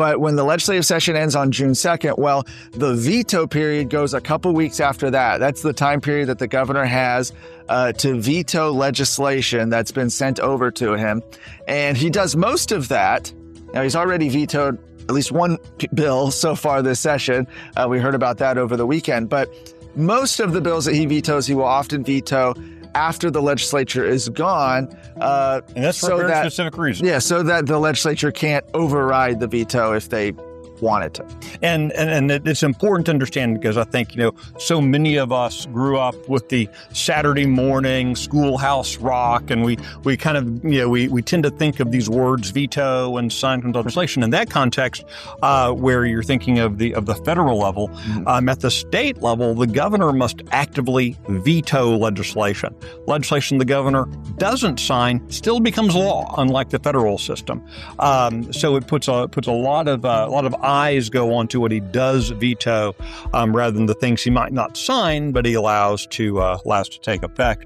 But when the legislative session ends on June 2nd, well, the veto period goes a couple weeks after that. That's the time period that the governor has to veto legislation that's been sent over to him. And he does most of that. Now, he's already vetoed at least one bill so far this session. We heard about that over the weekend. But most of the bills that he vetoes, he will often veto after the legislature is gone. And that's for a very specific reason. Yeah, so that the legislature can't override the veto if they wanted to. And it's important to understand, because I think, so many of us grew up with the Saturday morning schoolhouse rock, and we kind of, we tend to think of these words veto and sign legislation in that context, where you're thinking of the federal level. Mm-hmm. At the state level, the governor must actively veto legislation. Legislation the governor doesn't sign still becomes law, unlike the federal system. So it puts a lot of eyes go on to what he does veto, rather than the things he might not sign, but he allows to take effect.